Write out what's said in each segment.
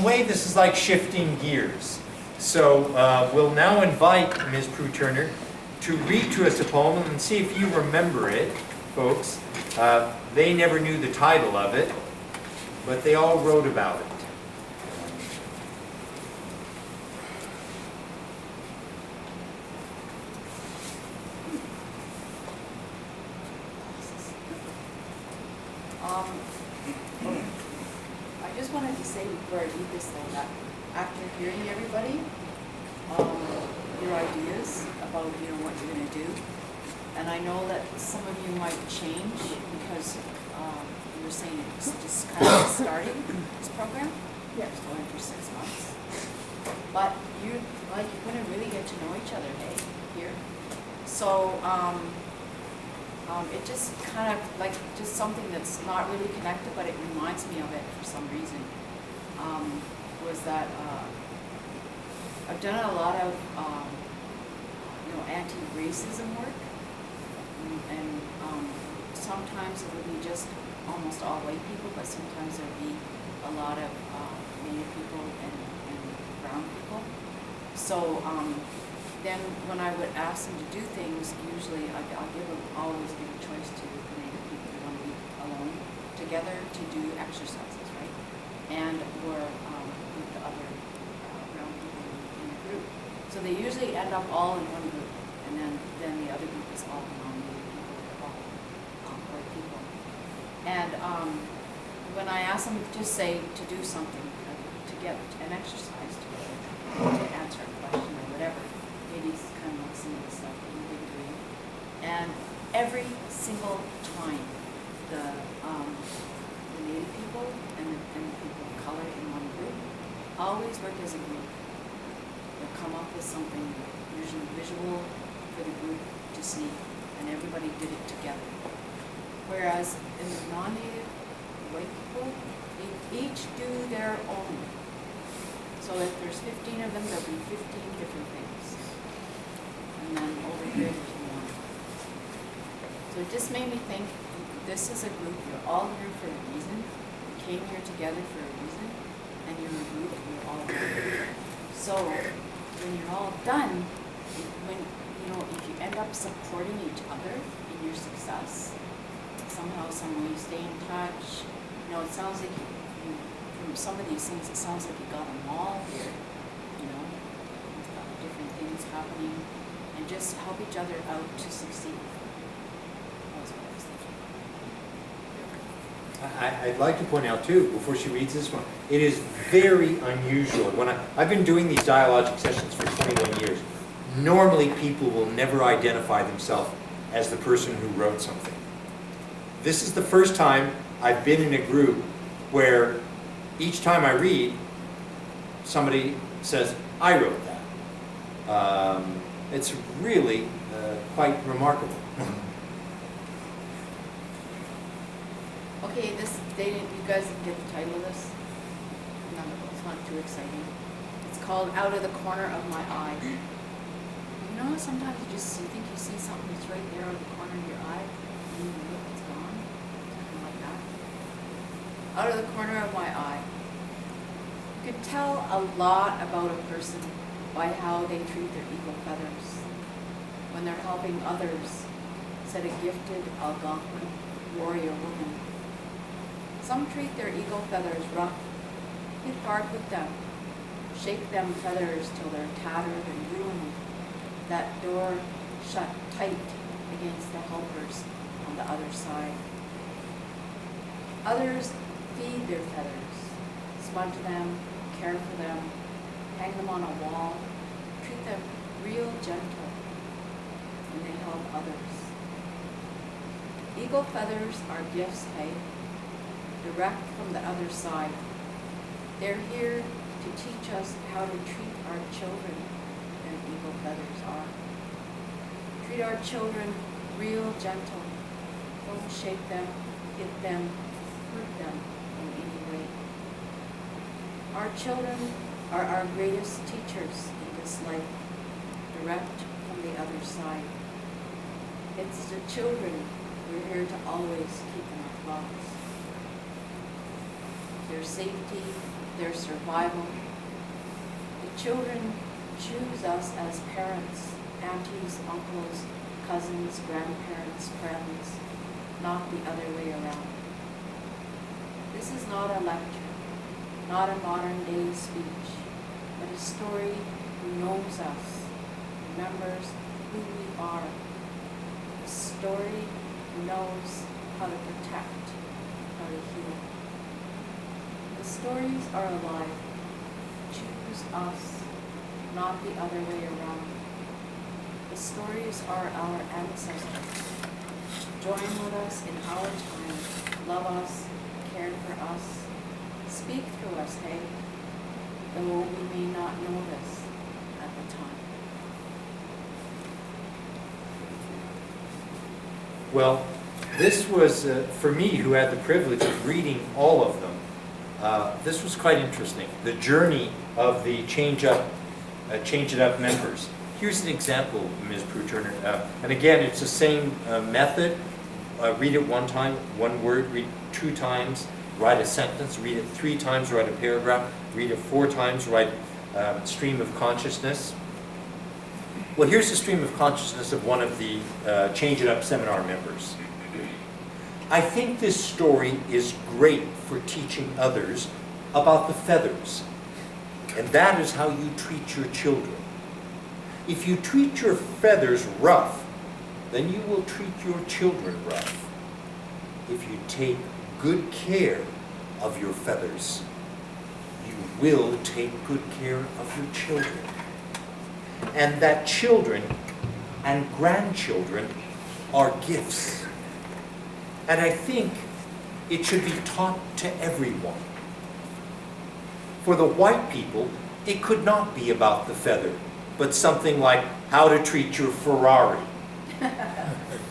way, this is like shifting gears. So we'll now invite Ms. Prue-Turner to read to us a poem and see if you remember it, folks. They never knew the title of it, but they all wrote about it. I just wanted to say before I read this though that after hearing everybody, your ideas about what you're going to do, and I know that some of you might change because you were saying it's just kind of starting this program. Yeah, it's going for 6 months, but you're going to really get to know each other, hey, here. So. It just kind of just something that's not really connected, but it reminds me of it for some reason. Was that I've done a lot of anti-racism work, and sometimes it would be just almost all white people, but sometimes there would be a lot of Native people and brown people. So. Then when I would ask them to do things, usually always give a choice to the Native people who want to be alone together to do exercises, right? And or with the other brown people in the group. So they usually end up all in one group, and then the other group is all non-Native people, they're all white people. And when I ask them just say to do something, to get an exercise together, to answer a question or whatever, maybe it's kind of like some of the stuff that you've been doing. And every single time the Native people and the people of color in one group always work as a group. They'll come up with something usually visual for the group to see, and everybody did it together. Whereas in the non-Native white people, they each do their own. So if there's 15 of them, there'll be 15 different things. And then over here there's one. So it just made me think, this is a group, you're all here for a reason. You came here together for a reason, and you're a group, you're all here. So when you're all done, if you end up supporting each other in your success, somehow, some way you stay in touch. It sounds like from some of these things, it sounds like you got a mall here, with different things happening. And just help each other out to succeed. That's what I was thinking. I'd like to point out too, before she reads this one, it is very unusual. I've been doing these dialogic sessions for 21 years. Normally people will never identify themselves as the person who wrote something. This is the first time I've been in a group where each time I read, somebody says, I wrote that. It's really quite remarkable. Okay, you guys get the title of this? No, it's not too exciting. It's called Out of the Corner of My Eye. Sometimes you think you see something that's right there out of the corner of your eye, and you look, it's gone. Something like that. Out of the corner of my eye. You can tell a lot about a person by how they treat their eagle feathers. When they're helping others, said a gifted Algonquin warrior woman. Some treat their eagle feathers rough, hit hard with them, shake them feathers till they're tattered and ruined, that door shut tight against the helpers on the other side. Others feed their feathers, smudge them, care for them, hang them on a wall, treat them real gentle, and they help others. Eagle feathers are gifts, hey, direct from the other side. They're here to teach us how to treat our children, and eagle feathers are. Treat our children real gentle. Don't shake them, hit them, hurt them in any way. Our children are our greatest teachers in this life, direct from the other side. It's the children we're here to always keep in our thoughts. Their safety, their survival. The children choose us as parents, aunties, uncles, cousins, grandparents, friends, not the other way around. This is not a lecture, not a modern day speech, but a story who knows us, remembers who we are. A story who knows how to protect, how to heal. The stories are alive. Choose us, not the other way around. The stories are our ancestors. Join with us in our time. Love us, care for us. Speak through us, hey, though we may not notice at the time. Well, this was, for me, who had the privilege of reading all of them, this was quite interesting. The journey of the Change It Up members. Here's an example, Ms. Prue-Turner. And again, it's the same method. Read it one time, one word, read 2 times, write a sentence, read it 3 times, write a paragraph, read it 4 times, write stream of consciousness. Well, here's the stream of consciousness of one of the Change It Up seminar members. I think this story is great for teaching others about the feathers, and that is how you treat your children. If you treat your feathers rough, then you will treat your children rough. If you take good care of your feathers, you will take good care of your children. And that children and grandchildren are gifts. And I think it should be taught to everyone. For the white people, it could not be about the feather, but something like how to treat your Ferrari,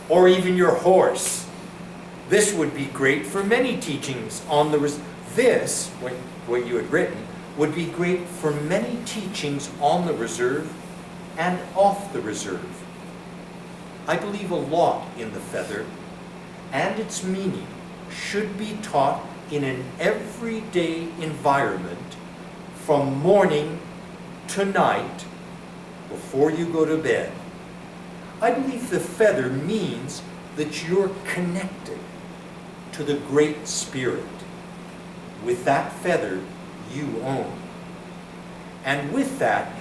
or even your horse. This would be great for many teachings on the this, what you had written, would be great for many teachings on the reserve and off the reserve. I believe a lot in the feather, and its meaning should be taught in an everyday environment from morning to night before you go to bed. I believe the feather means that you're connected to the Great Spirit. With that feather, you own. And with that,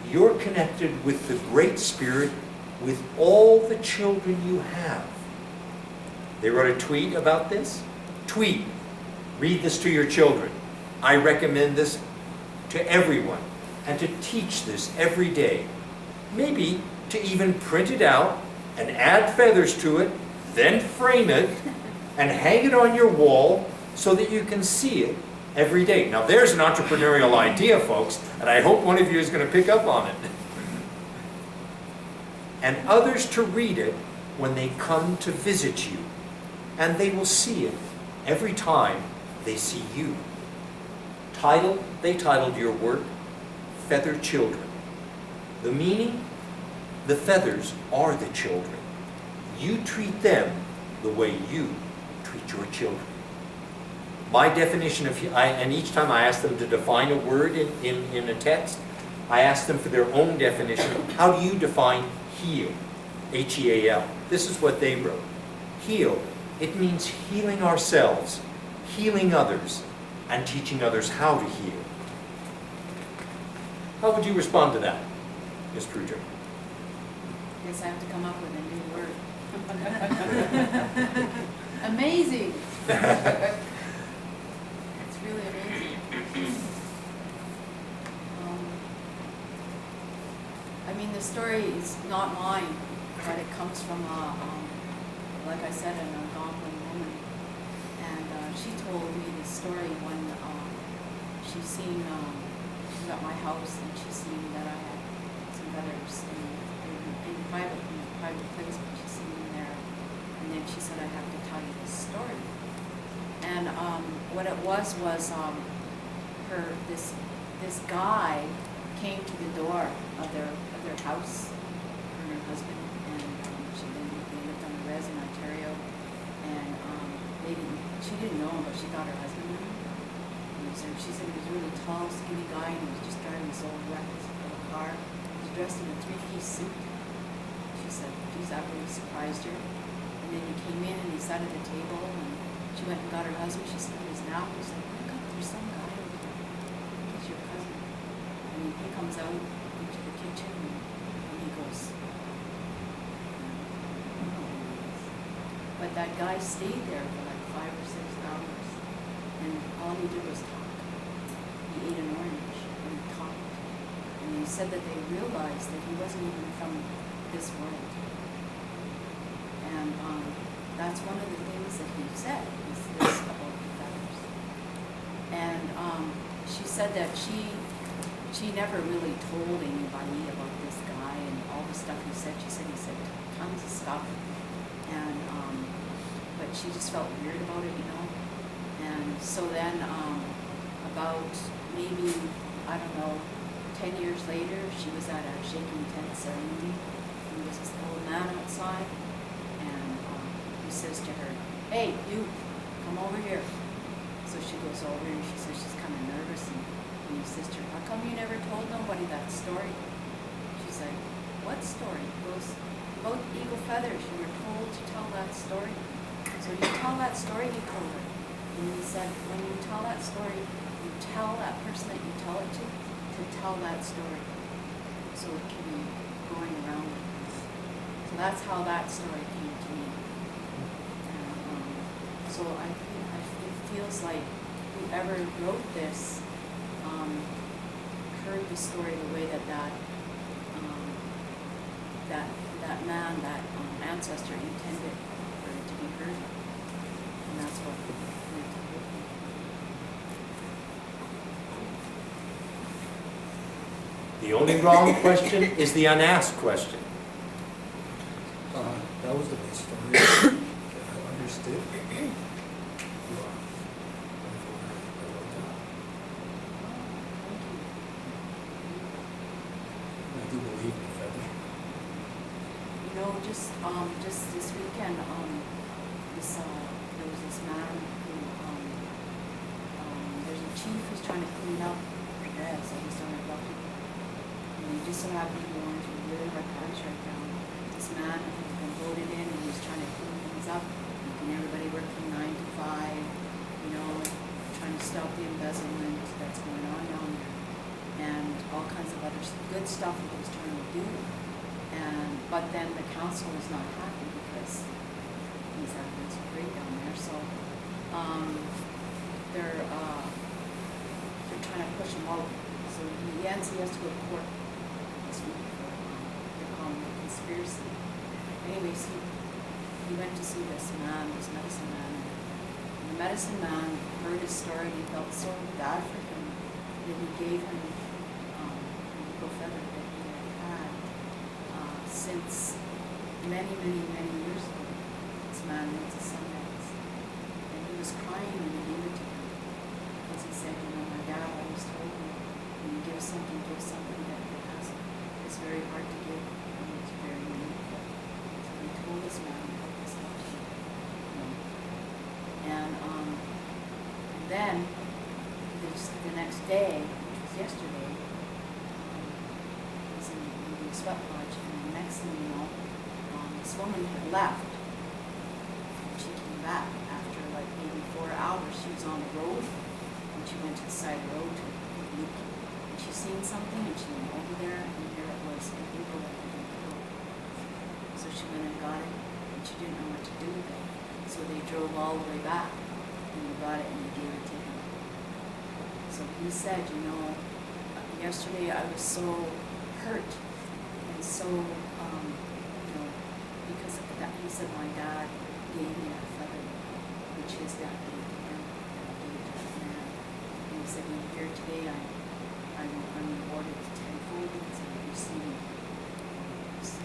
you're connected with the Great Spirit with all the children you have. They wrote a tweet about this. Tweet. Read this to your children. I recommend this to everyone, and to teach this every day. Maybe to even print it out and add feathers to it, then frame it and hang it on your wall so that you can see it every day. Now there's an entrepreneurial idea, folks, and I hope one of you is going to pick up on it. And others to read it when they come to visit you, and they will see it every time they see you. They titled your work, Feather Children. The meaning? The feathers are the children. You treat them the way you treat your children. My definition of, and each time I ask them to define a word in a text, I ask them for their own definition. How do you define heal? H-E-A-L. This is what they wrote. Heal. It means healing ourselves, healing others, and teaching others how to heal. How would you respond to that, Ms. Prue-Turner? I guess I have to come up with a new word. Amazing. It's really amazing. I mean, the story is not mine, but it comes from, like I said, an Algonquin woman. And she told me this story when she was at my house and she seen that I had some feathers in private place, but she seen them there. And then she said, I have to tell you this story. And what it was this guy came to the door of their house, her and her husband, and they lived on the res in Ontario, and she didn't know him, but she thought her husband knew him. And she said he was a really tall, skinny guy, and he was just driving this old wrecked car. He was dressed in a three-piece suit. She said, geez, that really surprised her. And then he came in and he sat at the table, and she went and got her husband. She said, he was now. He said, look up, there's some guy over there. He's your cousin. And he comes out into the kitchen, and he goes, but that guy stayed there for like 5 or 6 hours, and all he did was talk. He ate an orange, and he talked. And he said that they realized that he wasn't even from this world. And that's one of the things that he said, is this about the feathers. And she said that she never really told anybody about this guy and all the stuff he said. She said he said tons of stuff. And but she just felt weird about it, you know. And so then about maybe, I don't know, 10 years later, she was at a shaking tent ceremony. And there was this old man outside, and he says to her, hey, you, come over here. So she goes over and she says she's kind of nervous, and he says to her, how come you never told nobody that story? She's like, what story? He goes, about eagle feathers. You were told to tell that story. So you tell that story, he told her. And he said, when you tell that story, you tell that person that you tell it to tell that story. So it can be going around. So that's how that story came to me. And, so it feels like whoever wrote this heard the story the way that man, that ancestor intended for it to be heard. And that's what meant to happen. The only wrong question is the unasked question. That was the best story that I understood. I do believe in feather. You know, just this weekend, there was this man who, there's a chief who's trying to clean up beds, and he's done a bucket. And he just so happened to be going through a really hard patch right now. This man has been voted in, and he's trying to clean things up, making everybody work from 9 to 5, you know, trying to stop the embezzlement that's going on down there, and all kinds of other good stuff that he's trying to do. But then the council is not happy because things haven't been so great down there. So they're trying to push him out. So he has to go to court this week for they're calling it a conspiracy. Anyways, he went to see this medicine man. And the medicine man heard his story and he felt so bad for him that he gave him an eagle feather that he had since many years ago. This man went to Sundance, and he was crying when he gave it to him, because he said, you know, my dad always told me, when you give something that it's very hard to give, and it's very meaningful. So he told this man to help us out. And then the next day, which was yesterday, was in the sweat lodge, and the next thing you know, this woman had left. And she came back after like maybe 4 hours. She was on the road, and she went to the side of the road to look. And she seen something, and she went over there, and there it was, an eagle that had been killed. So she went and got it, and she didn't know what to do with it. So they drove all the way back, and they got it, and they gave it to him. So he said, you know, yesterday I was so hurt and so, you know, because of that, he said my dad gave me that feather, which his dad gave to him, and I gave to that man. And he said, when here today, I'm rewarded tenfold because I'm receiving. So,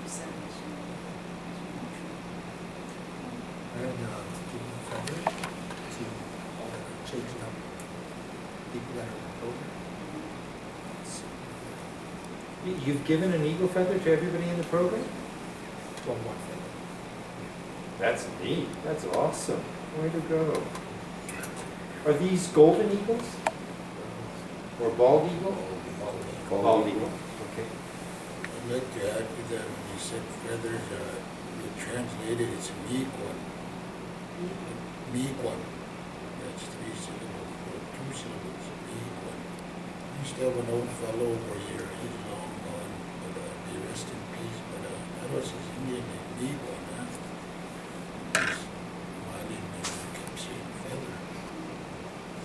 he said this, you know, it's really true. And giving the feather to all the changing up people that are in the program. You've given an eagle feather to everybody in the program? Well, one feather. That's neat. That's awesome. Way to go. Are these golden eagles or bald eagle? Bald eagle, okay. I'd like to add to that, when you said feathers, you translated it's miiguan. Miiguan. That's 3 syllables, or 2 syllables, miiguan. I used to have an old fellow over here, he's long gone, but he rest in peace, but that was his Indian name, miiguan, huh? My name kept saying feather.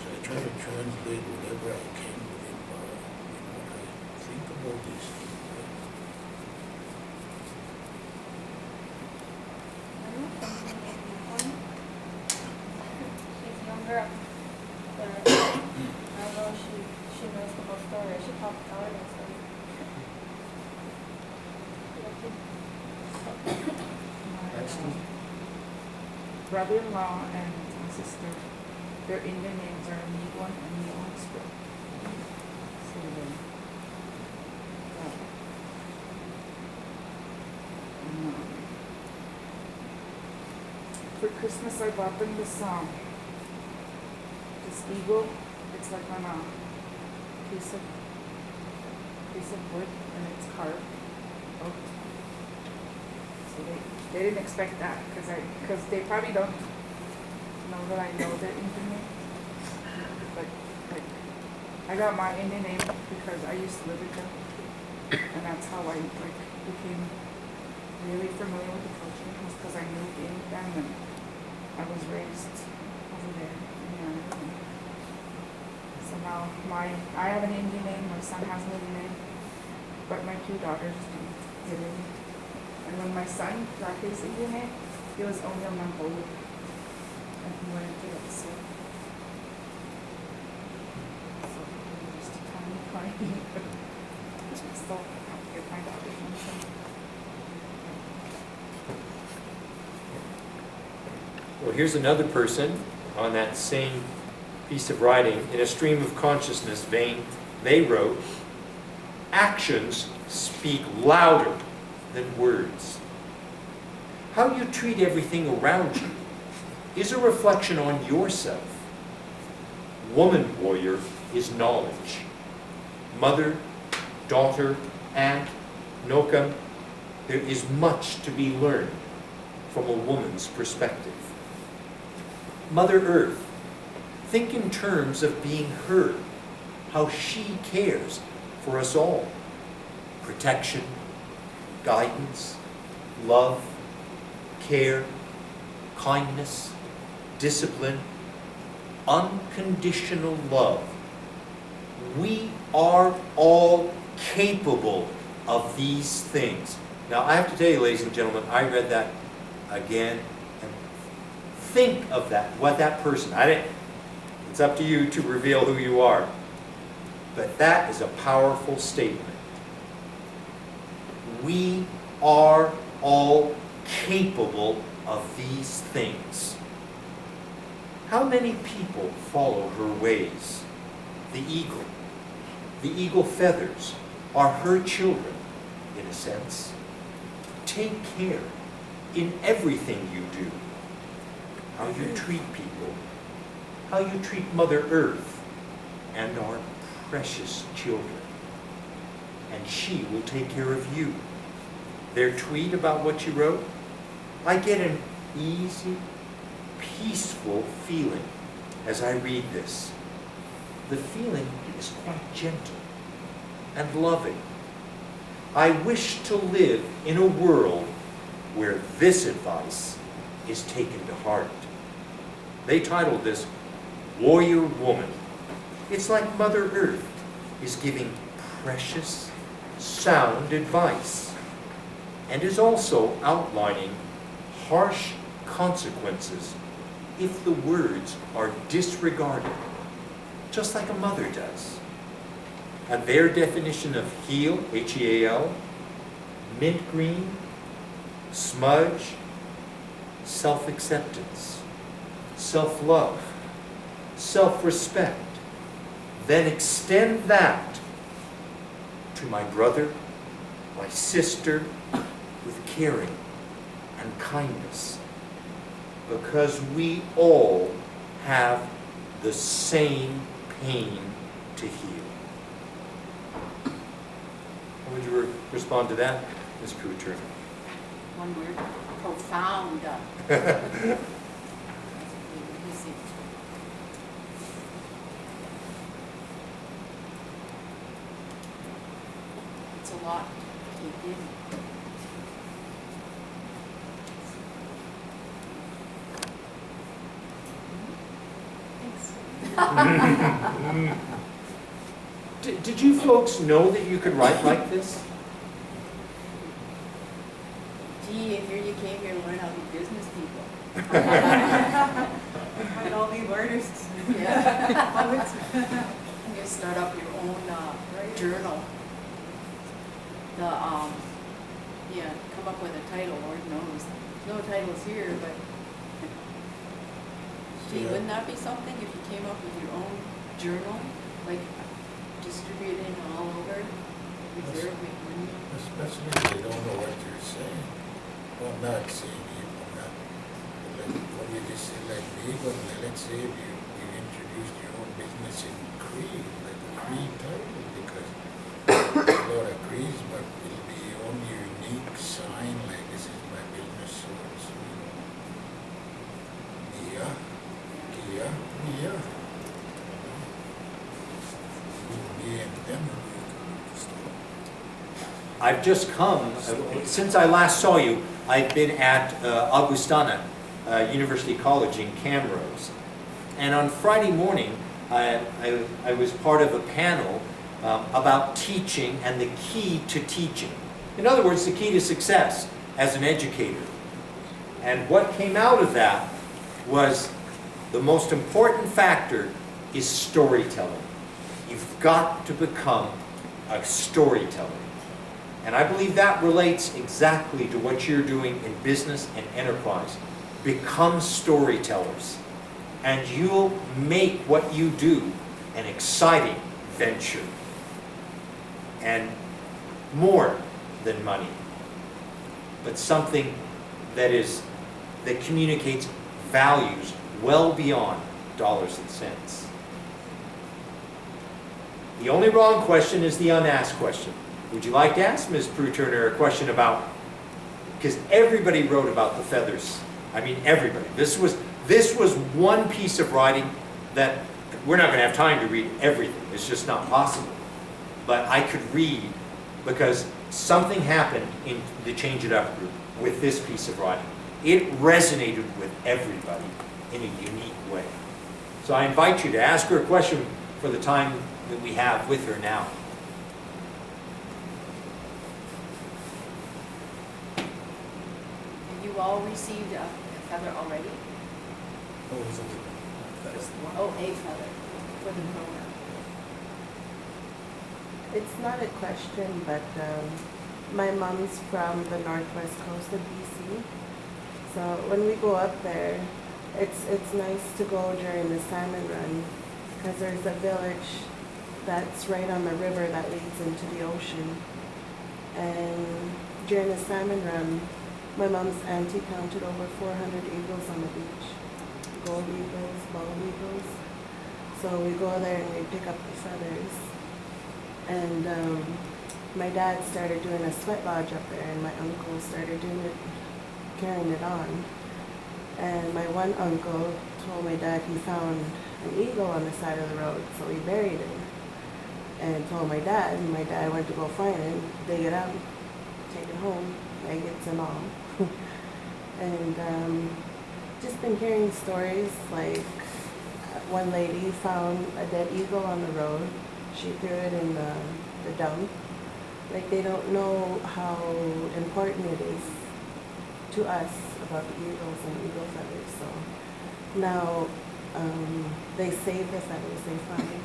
So I try to translate whatever I can with him, when I think about these things. She's younger, but I don't know if she knows the whole story. She talked about it and stuff. Excellent. Brother-in-law and my sister, their Indian names are Miiguan and Miiguanspur. So they, for Christmas I bought them this eagle. It's like on a piece of wood and it's carved out. So they didn't expect that because they probably don't know that I know their Indian name. But like I got my Indian name because I used to live with them, and that's how I became really familiar with the culture, was because I moved in with them and I was raised over there in the island. So now I have an Indian name, my son has an Indian name, but my 2 daughters don't get it. And when my son got his Indian name, he was only a month old, and he went into it, so he was just a tiny. So I have to get my daughter's name. Well, here's another person on that same piece of writing. In a stream of consciousness vein, they wrote, actions speak louder than words. How you treat everything around you is a reflection on yourself. Woman warrior is knowledge. Mother, daughter, aunt, Nokam, there is much to be learned from a woman's perspective. Mother Earth, think in terms of being heard, how she cares for us all. Protection, guidance, love, care, kindness, discipline, unconditional love. We are all capable of these things. Now, I have to tell you, ladies and gentlemen, I read that again, and think of that, what that person, it's up to you to reveal who you are, but that is a powerful statement. We are all capable of these things. How many people follow her ways? The eagle feathers are her children, in a sense. Take care in everything you do. How you treat people, how you treat Mother Earth and our precious children. And she will take care of you. Their tweet about what you wrote, I get an easy, peaceful feeling as I read this. The feeling is quite gentle and loving. I wish to live in a world where this advice is taken to heart. They titled this Warrior Woman. It's like Mother Earth is giving precious, sound advice and is also outlining harsh consequences if the words are disregarded, just like a mother does. And their definition of heal, H-E-A-L, mint green, smudge, self-acceptance, self-love, self-respect. Then extend that to my brother, my sister, with caring and kindness. because we all have the same pain to heal. How would you respond to that, Ms. Pruitt-Turner? One word, profound. It's a lot to take in. Did you folks know that you could write like this? Gee, and here you came here to learn how to be business people. Might all be artists. Yeah. You start up your own journal. Yeah, come up with a title, Lord knows. No titles here, but gee, wouldn't that be something if you came up with your own journal, like distributed all over, reserve, make money? Especially if they don't know what you're saying. Well, I'm not saying you, I'm not, like, what you just said, like legal, let's say if you introduced your own business in Cree, like a Cree title, because a lot of Crees, but it'll be your own unique sign, like this is my business, so and so, you know. Yeah. Me and them. I've just come, since I last saw you, I've been at Augustana University College in Camrose. And on Friday morning, I was part of a panel about teaching and the key to teaching. In other words, the key to success as an educator. And what came out of that was the most important factor is storytelling. You've got to become a storyteller. And I believe that relates exactly to what you're doing in business and enterprise. Become storytellers. And you'll make what you do an exciting venture. And more than money. But something that communicates values well beyond dollars and cents. The only wrong question is the unasked question. Would you like to ask Ms. Pruitt-Turner a question about, because everybody wrote about the feathers. I mean, everybody. This was one piece of writing that we're not going to have time to read everything. It's just not possible. But I could read because something happened in the Change It Up group with this piece of writing. It resonated with everybody in a unique way. So I invite you to ask her a question for the time that we have with her now. Have you all received a feather already? Oh, a feather for the donor. It's not a question, but my mom's from the northwest coast of BC. So when we go up there, it's nice to go during the salmon run because there's a village that's right on the river that leads into the ocean. And during the salmon run, my mom's auntie counted over 400 eagles on the beach. Gold eagles, bald eagles. So we go there and we pick up the feathers. And my dad started doing a sweat lodge up there, and my uncle started doing it, carrying it on. And my one uncle told my dad he found an eagle on the side of the road, so he buried it. And told my dad, and my dad went to go find it, dig it up, take it home, maggots and all. And just been hearing stories like one lady found a dead eagle on the road. She threw it in the dump. Like, they don't know how important it is to us about the eagles and eagle feathers. So now they save the feathers they find.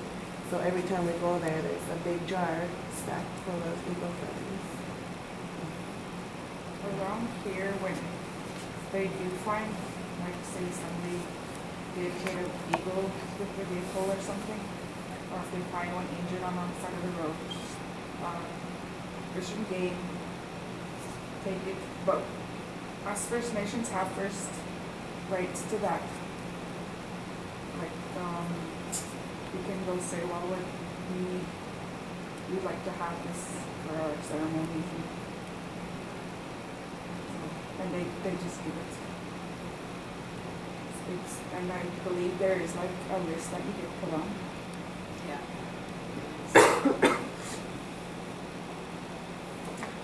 So every time we go there, there's a big jar stacked full of eagle feathers. Around here, when they do find, like, say somebody did hit an eagle with their vehicle or something, or if they find one injured on the side of the road, Fish and Game take it. But us First Nations have first rights to that. Like, we can go say, well, we'd like to have this for our ceremony. And they just give it. And I believe there is like a list that you get put on. Yeah.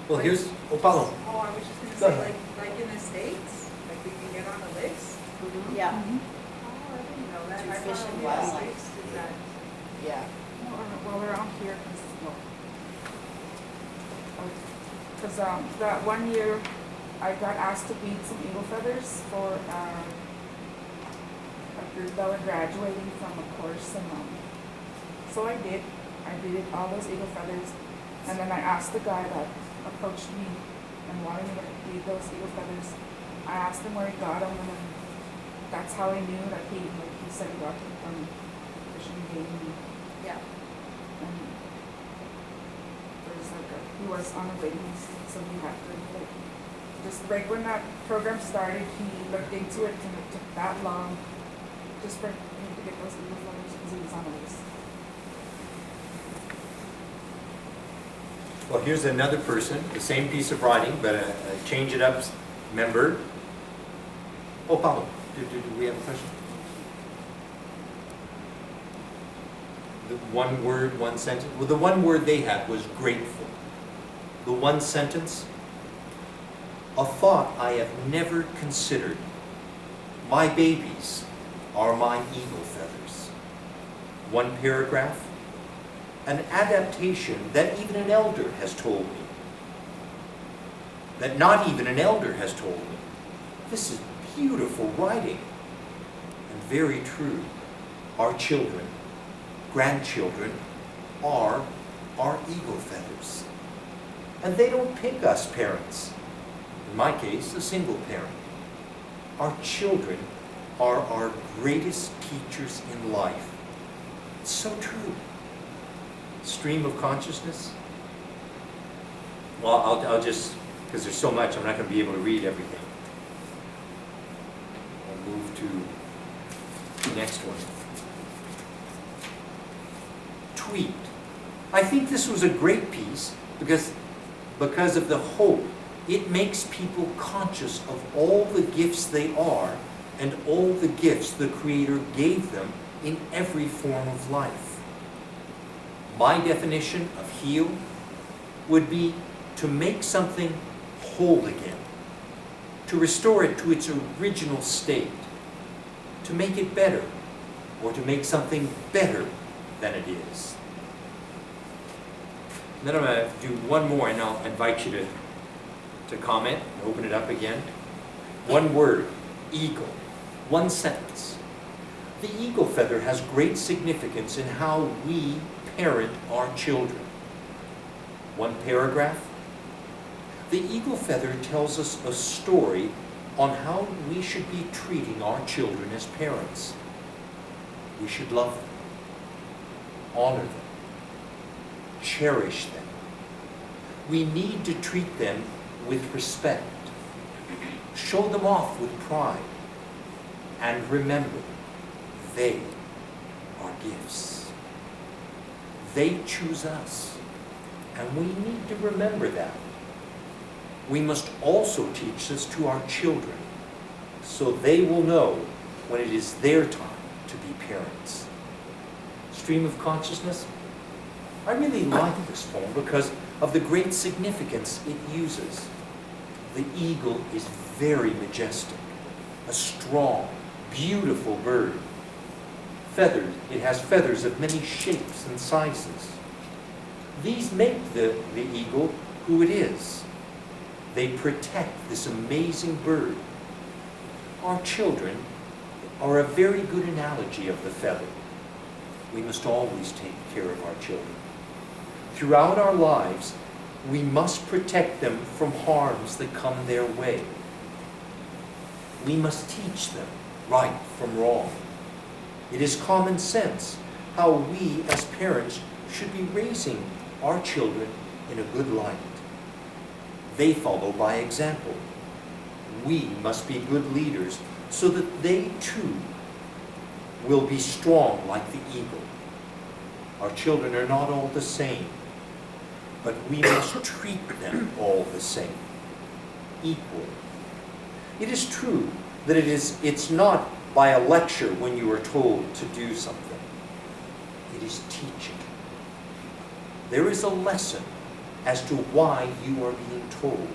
Well, here's, oh, Paulo. Oh, I was just Go gonna say, ahead. like in the States, like we can get on a list? Yeah, Oh, I didn't know that. Through I Fish thought and only the Wildlife. States did that. yeah. Well, around here, because that one year I got asked to bead some eagle feathers for a group that were graduating from a course, and so I did. I beaded all those eagle feathers, and then I asked the guy that approached me and wanted me to bead those eagle feathers. I asked him where he got them, and then that's how I knew that he said he got them from Fish and Game. Yeah. And there's like he was on a waiting list, so he had to like, just right when that program started, he looked into it and it took that long just for him to get those eagle feathers because he was on a list. Well, here's another person, the same piece of writing, but a change it up member. Oh, Paulo, do we have a question? The one word, one sentence. Well, the one word they had was grateful. The one sentence, a thought I have never considered. My babies are my eagle feathers. One paragraph, an adaptation that even an elder has told me. That not even an elder has told me. This is beautiful writing and very true. Our children, grandchildren, are our eagle feathers. And they don't pick us parents. In my case, a single parent. Our children are our greatest teachers in life. It's so true. Stream of consciousness. Well, I'll just, because there's so much, I'm not going to be able to read everything. I'll move to the next one. Tweet. I think this was a great piece because of the hope. It makes people conscious of all the gifts they are and all the gifts the Creator gave them in every form of life. My definition of heal would be to make something whole again, to restore it to its original state, to make it better, or to make something better than it is. And then I'm going to do one more, and I'll invite you to comment and open it up again. One word, eagle. One sentence. The eagle feather has great significance in how we parent our children. One paragraph. The eagle feather tells us a story on how we should be treating our children as parents. We should love them, honor them, cherish them. We need to treat them with respect, show them off with pride, and remember, they are gifts. They choose us, and we need to remember that. We must also teach this to our children, so they will know when it is their time to be parents. Stream of consciousness. I really like this poem because of the great significance it uses. The eagle is very majestic, a strong, beautiful bird. Feathered, it has feathers of many shapes and sizes. These make the eagle who it is. They protect this amazing bird. Our children are a very good analogy of the feather. We must always take care of our children. Throughout our lives, we must protect them from harms that come their way. We must teach them right from wrong. It is common sense how we as parents should be raising our children in a good light. They follow by example. We must be good leaders so that they too will be strong like the eagle. Our children are not all the same, but we must treat them all the same, equal. It is true that it's not by a lecture when you are told to do something. It is teaching. There is a lesson as to why you are being told.